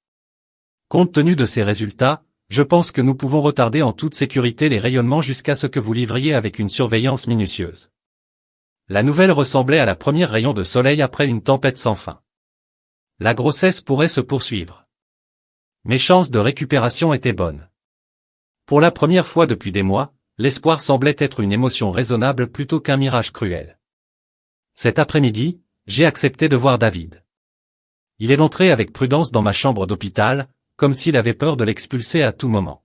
Compte tenu de ces résultats, je pense que nous pouvons retarder en toute sécurité les rayonnements jusqu'à ce que vous livriez avec une surveillance minutieuse. La nouvelle ressemblait à la première rayon de soleil après une tempête sans fin. La grossesse pourrait se poursuivre. Mes chances de récupération étaient bonnes. Pour la première fois depuis des mois, l'espoir semblait être une émotion raisonnable plutôt qu'un mirage cruel. Cet après-midi, j'ai accepté de voir David. Il est entré avec prudence dans ma chambre d'hôpital, comme s'il avait peur de l'expulser à tout moment.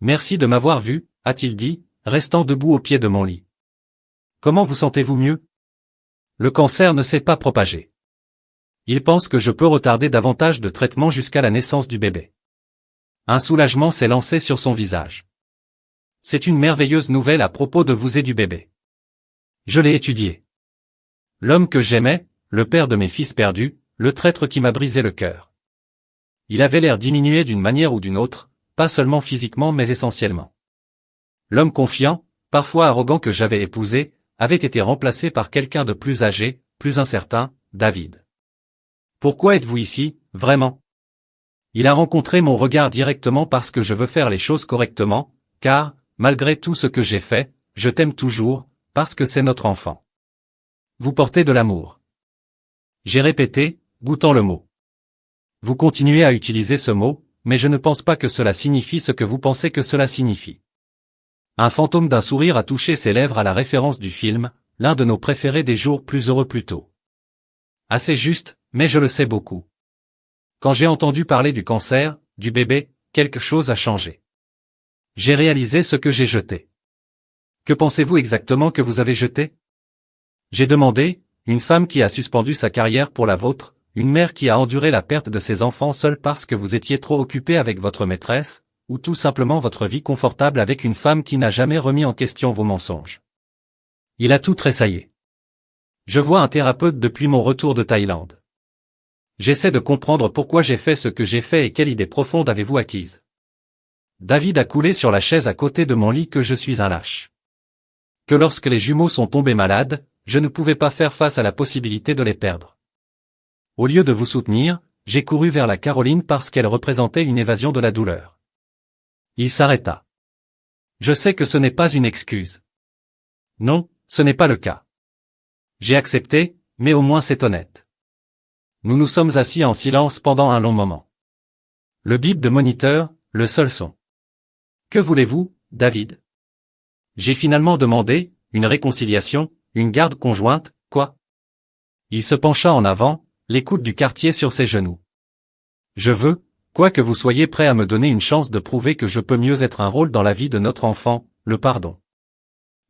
Merci de m'avoir vu, a-t-il dit, restant debout au pied de mon lit. Comment vous sentez-vous mieux? Le cancer ne s'est pas propagé. Il pense que je peux retarder davantage de traitements jusqu'à la naissance du bébé. Un soulagement s'est lancé sur son visage. C'est une merveilleuse nouvelle à propos de vous et du bébé. Je l'ai étudié. L'homme que j'aimais, le père de mes fils perdus, le traître qui m'a brisé le cœur. Il avait l'air diminué d'une manière ou d'une autre, pas seulement physiquement mais essentiellement. L'homme confiant, parfois arrogant que j'avais épousé, avait été remplacé par quelqu'un de plus âgé, plus incertain, David. Pourquoi êtes-vous ici, vraiment? Il a rencontré mon regard directement parce que je veux faire les choses correctement, car, malgré tout ce que j'ai fait, je t'aime toujours, parce que c'est notre enfant. Vous portez de l'amour. J'ai répété, goûtant le mot. Vous continuez à utiliser ce mot, mais je ne pense pas que cela signifie ce que vous pensez que cela signifie. Un fantôme d'un sourire a touché ses lèvres à la référence du film, l'un de nos préférés des jours plus heureux plus tôt. Assez juste, mais je le sais beaucoup. Quand j'ai entendu parler du cancer, du bébé, quelque chose a changé. J'ai réalisé ce que j'ai jeté. Que pensez-vous exactement que vous avez jeté? J'ai demandé, une femme qui a suspendu sa carrière pour la vôtre, une mère qui a enduré la perte de ses enfants seule parce que vous étiez trop occupé avec votre maîtresse, ou tout simplement votre vie confortable avec une femme qui n'a jamais remis en question vos mensonges. Il a tout tressaillé. Je vois un thérapeute depuis mon retour de Thaïlande. J'essaie de comprendre pourquoi j'ai fait ce que j'ai fait et quelle idée profonde avez-vous acquise. David a coulé sur la chaise à côté de mon lit que je suis un lâche. Que lorsque les jumeaux sont tombés malades, je ne pouvais pas faire face à la possibilité de les perdre. Au lieu de vous soutenir, j'ai couru vers la Caroline parce qu'elle représentait une évasion de la douleur. Il s'arrêta. Je sais que ce n'est pas une excuse. Non, ce n'est pas le cas. J'ai accepté, mais au moins c'est honnête. Nous nous sommes assis en silence pendant un long moment. Le bip de moniteur, le seul son. Que voulez-vous, David? J'ai finalement demandé, une réconciliation, une garde conjointe, quoi? Il se pencha en avant, les coudes du quartier sur ses genoux. Je veux, quoi que vous soyez prêt à me donner une chance de prouver que je peux mieux être un rôle dans la vie de notre enfant, le pardon.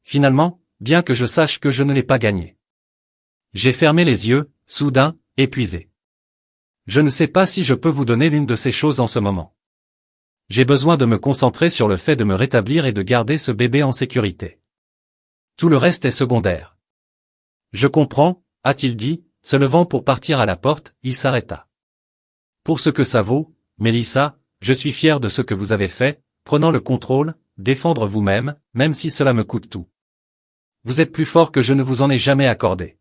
Finalement, bien que je sache que je ne l'ai pas gagné. J'ai fermé les yeux, soudain, épuisé. Je ne sais pas si je peux vous donner l'une de ces choses en ce moment. J'ai besoin de me concentrer sur le fait de me rétablir et de garder ce bébé en sécurité. Tout le reste est secondaire. Je comprends, a-t-il dit, se levant pour partir à la porte, il s'arrêta. Pour ce que ça vaut, Mélissa, je suis fier de ce que vous avez fait, prenant le contrôle, défendre vous-même, même si cela me coûte tout. Vous êtes plus fort que je ne vous en ai jamais accordé.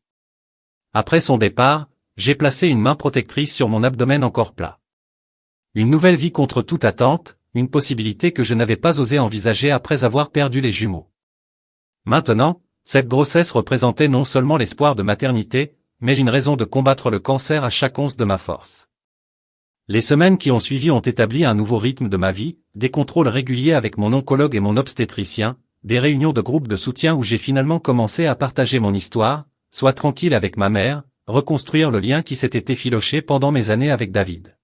Après son départ, j'ai placé une main protectrice sur mon abdomen encore plat. Une nouvelle vie contre toute attente, une possibilité que je n'avais pas osé envisager après avoir perdu les jumeaux. Maintenant, cette grossesse représentait non seulement l'espoir de maternité, mais une raison de combattre le cancer à chaque once de ma force. Les semaines qui ont suivi ont établi un nouveau rythme de ma vie, des contrôles réguliers avec mon oncologue et mon obstétricien, des réunions de groupe de soutien où j'ai finalement commencé à partager mon histoire, soit tranquille avec ma mère, reconstruire le lien qui s'était effiloché pendant mes années avec David.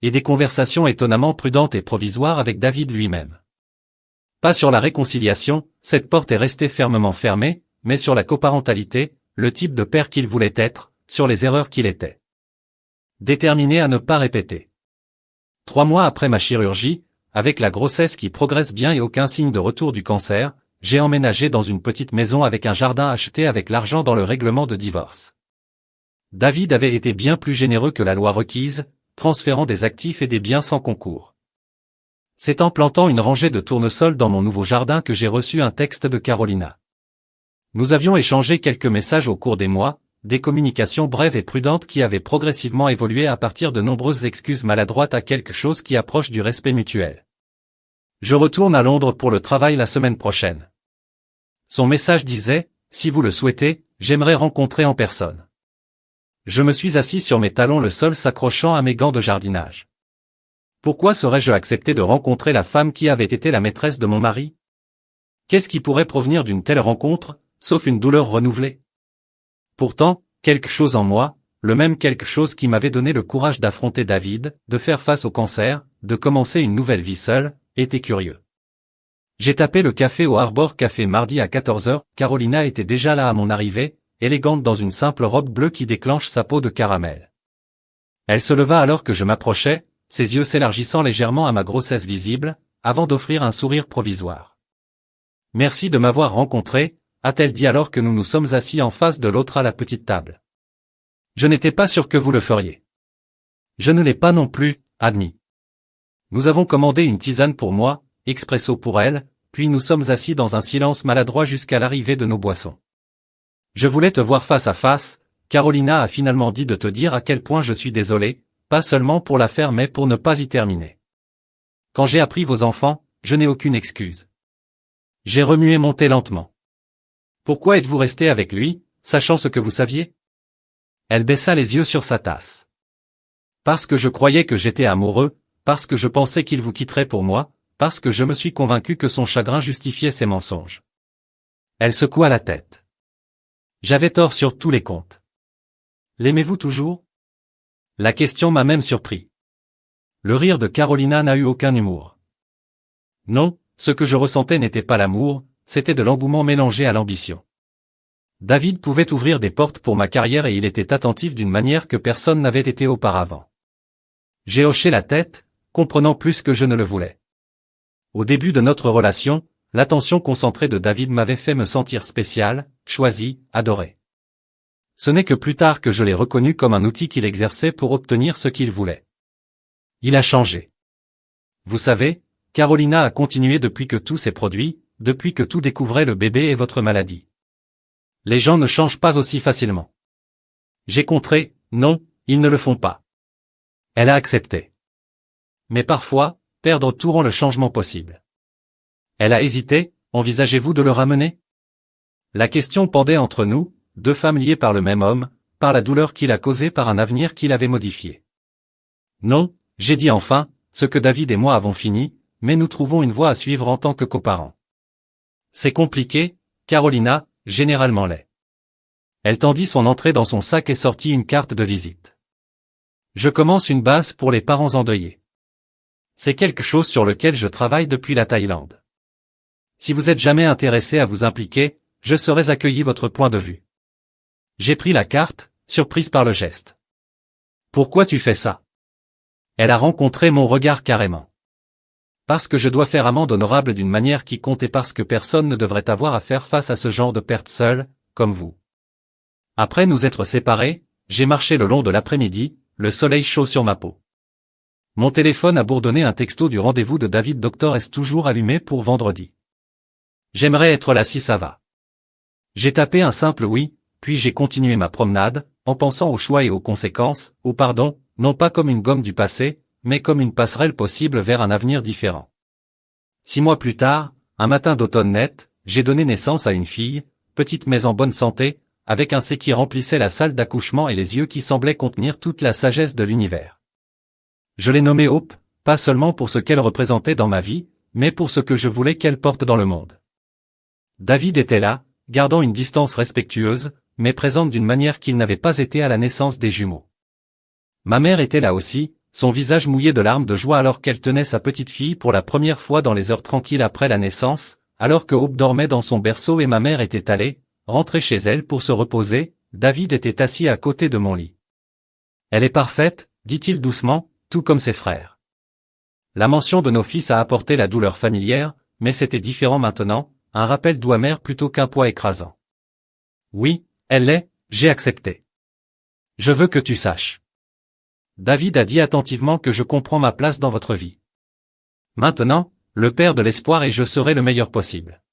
Et des conversations étonnamment prudentes et provisoires avec David lui-même. Pas sur la réconciliation, cette porte est restée fermement fermée, mais sur la coparentalité, le type de père qu'il voulait être, sur les erreurs qu'il était déterminé à ne pas répéter. 3 mois après ma chirurgie, avec la grossesse qui progresse bien et aucun signe de retour du cancer, j'ai emménagé dans une petite maison avec un jardin acheté avec l'argent dans le règlement de divorce. David avait été bien plus généreux que la loi requise, transférant des actifs et des biens sans concours. C'est en plantant une rangée de tournesols dans mon nouveau jardin que j'ai reçu un texte de Carolina. Nous avions échangé quelques messages au cours des mois, des communications brèves et prudentes qui avaient progressivement évolué à partir de nombreuses excuses maladroites à quelque chose qui approche du respect mutuel. Je retourne à Londres pour le travail la semaine prochaine. Son message disait, si vous le souhaitez, j'aimerais rencontrer en personne. Je me suis assis sur mes talons, le sol s'accrochant à mes gants de jardinage. Pourquoi serais-je accepté de rencontrer la femme qui avait été la maîtresse de mon mari? Qu'est-ce qui pourrait provenir d'une telle rencontre, sauf une douleur renouvelée? Pourtant, quelque chose en moi, le même quelque chose qui m'avait donné le courage d'affronter David, de faire face au cancer, de commencer une nouvelle vie seule, était curieux. J'ai tapé le café au Arbor Café mardi à 14h, Carolina était déjà là à mon arrivée, élégante dans une simple robe bleue qui déclenche sa peau de caramel. Elle se leva alors que je m'approchais, ses yeux s'élargissant légèrement à ma grossesse visible, avant d'offrir un sourire provisoire. Merci de m'avoir rencontré, a-t-elle dit alors que nous nous sommes assis en face de l'autre à la petite table. Je n'étais pas sûr que vous le feriez. Je ne l'ai pas non plus, admis. Nous avons commandé une tisane pour moi, expresso pour elle, puis nous sommes assis dans un silence maladroit jusqu'à l'arrivée de nos boissons. Je voulais te voir face à face, Carolina a finalement dit de te dire à quel point je suis désolé, pas seulement pour l'affaire mais pour ne pas y terminer. Quand j'ai appris vos enfants, je n'ai aucune excuse. J'ai remué mon thé lentement. Pourquoi êtes-vous resté avec lui, sachant ce que vous saviez? Elle baissa les yeux sur sa tasse. Parce que je croyais que j'étais amoureux, parce que je pensais qu'il vous quitterait pour moi, parce que je me suis convaincu que son chagrin justifiait ses mensonges. Elle secoua la tête. J'avais tort sur tous les comptes. L'aimez-vous toujours? La question m'a même surpris. Le rire de Carolina n'a eu aucun humour. Non, ce que je ressentais n'était pas l'amour, c'était de l'engouement mélangé à l'ambition. David pouvait ouvrir des portes pour ma carrière et il était attentif d'une manière que personne n'avait été auparavant. J'ai hoché la tête, comprenant plus que je ne le voulais. Au début de notre relation, l'attention concentrée de David m'avait fait me sentir spécial, choisi, adoré. Ce n'est que plus tard que je l'ai reconnu comme un outil qu'il exerçait pour obtenir ce qu'il voulait. Il a changé. Vous savez, Carolina a continué depuis que tout s'est produit, depuis que tout découvrait le bébé et votre maladie. Les gens ne changent pas aussi facilement. J'ai contré, non, ils ne le font pas. Elle a accepté. Mais parfois, perdre tout rend le changement possible. Elle a hésité, envisagez-vous de le ramener? La question pendait entre nous, deux femmes liées par le même homme, par la douleur qu'il a causée par un avenir qu'il avait modifié. Non, j'ai dit enfin, ce que David et moi avons fini, mais nous trouvons une voie à suivre en tant que coparents. C'est compliqué, Carolina, généralement l'est. Elle tendit son entrée dans son sac et sortit une carte de visite. Je commence une base pour les parents endeuillés. C'est quelque chose sur lequel je travaille depuis la Thaïlande. Si vous êtes jamais intéressé à vous impliquer, je saurais accueillir votre point de vue. J'ai pris la carte, surprise par le geste. Pourquoi tu fais ça? Elle a rencontré mon regard carrément. Parce que je dois faire amende honorable d'une manière qui compte et parce que personne ne devrait avoir à faire face à ce genre de perte seule, comme vous. Après nous être séparés, j'ai marché le long de l'après-midi, le soleil chaud sur ma peau. Mon téléphone a bourdonné un texto du rendez-vous de David. Docteur est toujours allumé pour vendredi. J'aimerais être là si ça va. J'ai tapé un simple oui, puis j'ai continué ma promenade, en pensant aux choix et aux conséquences, au pardon, non pas comme une gomme du passé, mais comme une passerelle possible vers un avenir différent. 6 mois plus tard, un matin d'automne net, j'ai donné naissance à une fille, petite mais en bonne santé, avec un sein qui remplissait la salle d'accouchement et les yeux qui semblaient contenir toute la sagesse de l'univers. Je l'ai nommée Hope, pas seulement pour ce qu'elle représentait dans ma vie, mais pour ce que je voulais qu'elle porte dans le monde. David était là, gardant une distance respectueuse, mais présente d'une manière qu'il n'avait pas été à la naissance des jumeaux. Ma mère était là aussi, son visage mouillé de larmes de joie alors qu'elle tenait sa petite fille pour la première fois dans les heures tranquilles après la naissance, alors que Hope dormait dans son berceau et ma mère était allée, rentrée chez elle pour se reposer, David était assis à côté de mon lit. Elle est parfaite, dit-il doucement, tout comme ses frères. La mention de nos fils a apporté la douleur familière, mais c'était différent maintenant, un rappel doux amer plutôt qu'un poids écrasant. Oui, elle l'est, j'ai accepté. Je veux que tu saches. David a dit attentivement que je comprends ma place dans votre vie. Maintenant, le père de l'espoir et je serai le meilleur possible.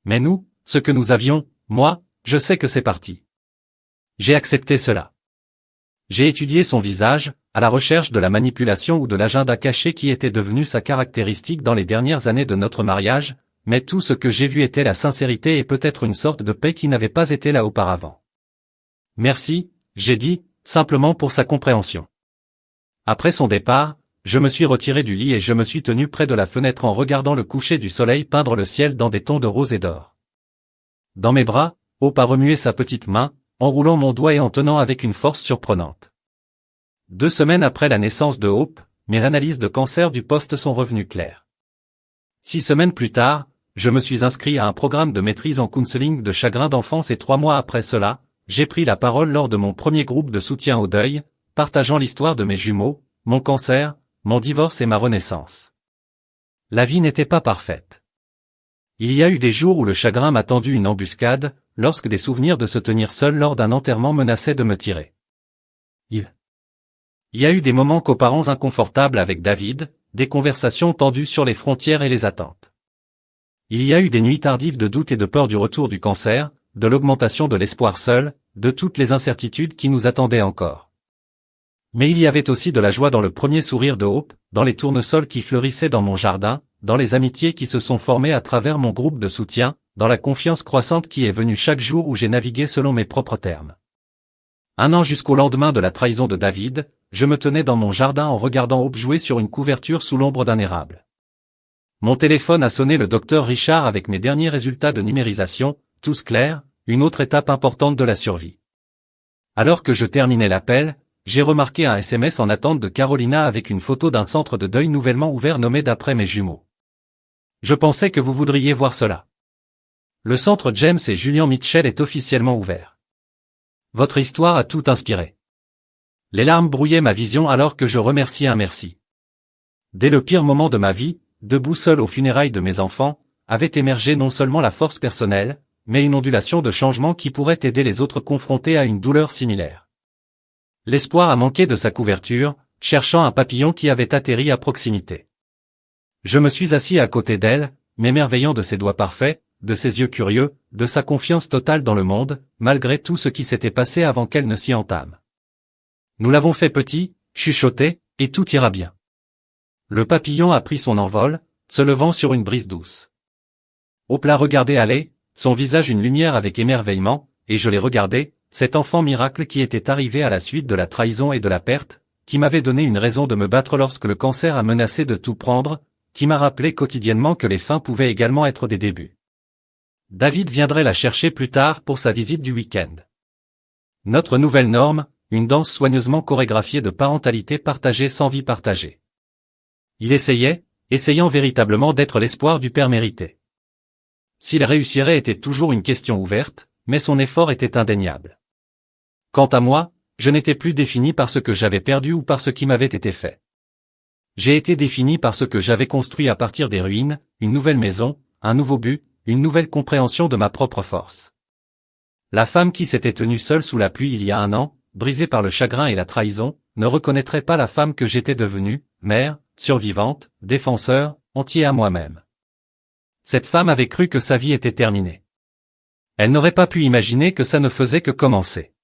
Mais nous, ce que nous avions, moi, je sais que c'est parti. J'ai accepté cela. J'ai étudié son visage, à la recherche de la manipulation ou de l'agenda caché qui était devenu sa caractéristique dans les dernières années de notre mariage, mais tout ce que j'ai vu était la sincérité et peut-être une sorte de paix qui n'avait pas été là auparavant. Merci, j'ai dit, simplement pour sa compréhension. Après son départ, je me suis retiré du lit et je me suis tenu près de la fenêtre en regardant le coucher du soleil peindre le ciel dans des tons de rose et d'or. Dans mes bras, Hope a remué sa petite main, enroulant mon doigt et en tenant avec une force surprenante. 2 semaines après la naissance de Hope, mes analyses de cancer du poste sont revenues claires. 6 semaines plus tard, je me suis inscrit à un programme de maîtrise en counseling de chagrin d'enfance et 3 mois après cela, j'ai pris la parole lors de mon premier groupe de soutien au deuil, partageant l'histoire de mes jumeaux, mon cancer, mon divorce et ma renaissance. La vie n'était pas parfaite. Il y a eu des jours où le chagrin m'a tendu une embuscade, lorsque des souvenirs de se tenir seul lors d'un enterrement menaçaient de me tirer. Il y a eu des moments coparents inconfortables avec David, des conversations tendues sur les frontières et les attentes. Il y a eu des nuits tardives de doute et de peur du retour du cancer, de l'augmentation de l'espoir seul, de toutes les incertitudes qui nous attendaient encore. Mais il y avait aussi de la joie dans le premier sourire de Hope, dans les tournesols qui fleurissaient dans mon jardin, dans les amitiés qui se sont formées à travers mon groupe de soutien, dans la confiance croissante qui est venue chaque jour où j'ai navigué selon mes propres termes. 1 an jusqu'au lendemain de la trahison de David, je me tenais dans mon jardin en regardant Hope jouer sur une couverture sous l'ombre d'un érable. Mon téléphone a sonné le docteur Richard avec mes derniers résultats de numérisation, tous clairs, une autre étape importante de la survie. Alors que je terminais l'appel, j'ai remarqué un SMS en attente de Carolina avec une photo d'un centre de deuil nouvellement ouvert nommé d'après mes jumeaux. Je pensais que vous voudriez voir cela. Le centre James et Julian Mitchell est officiellement ouvert. Votre histoire a tout inspiré. Les larmes brouillaient ma vision alors que je remerciais un merci. Dès le pire moment de ma vie, debout seul aux funérailles de mes enfants, avait émergé non seulement la force personnelle, mais une ondulation de changement qui pourrait aider les autres confrontés à une douleur similaire. L'espoir a manqué de sa couverture, cherchant un papillon qui avait atterri à proximité. Je me suis assis à côté d'elle, m'émerveillant de ses doigts parfaits, de ses yeux curieux, de sa confiance totale dans le monde, malgré tout ce qui s'était passé avant qu'elle ne s'y entame. Nous l'avons fait petit, chuchoté, et tout ira bien. Le papillon a pris son envol, se levant sur une brise douce. Hope l'a regardé aller, son visage une lumière avec émerveillement, et je l'ai regardé, cet enfant miracle qui était arrivé à la suite de la trahison et de la perte, qui m'avait donné une raison de me battre lorsque le cancer a menacé de tout prendre, qui m'a rappelé quotidiennement que les fins pouvaient également être des débuts. David viendrait la chercher plus tard pour sa visite du week-end. Notre nouvelle norme, une danse soigneusement chorégraphiée de parentalité partagée sans vie partagée. Il essayant véritablement d'être l'espoir du père mérité. S'il réussirait était toujours une question ouverte, mais son effort était indéniable. Quant à moi, je n'étais plus défini par ce que j'avais perdu ou par ce qui m'avait été fait. J'ai été défini par ce que j'avais construit à partir des ruines, une nouvelle maison, un nouveau but, une nouvelle compréhension de ma propre force. La femme qui s'était tenue seule sous la pluie il y a 1 an, brisée par le chagrin et la trahison, ne reconnaîtrait pas la femme que j'étais devenue, mère, survivante, défenseur, entier à moi-même. Cette femme avait cru que sa vie était terminée. Elle n'aurait pas pu imaginer que ça ne faisait que commencer.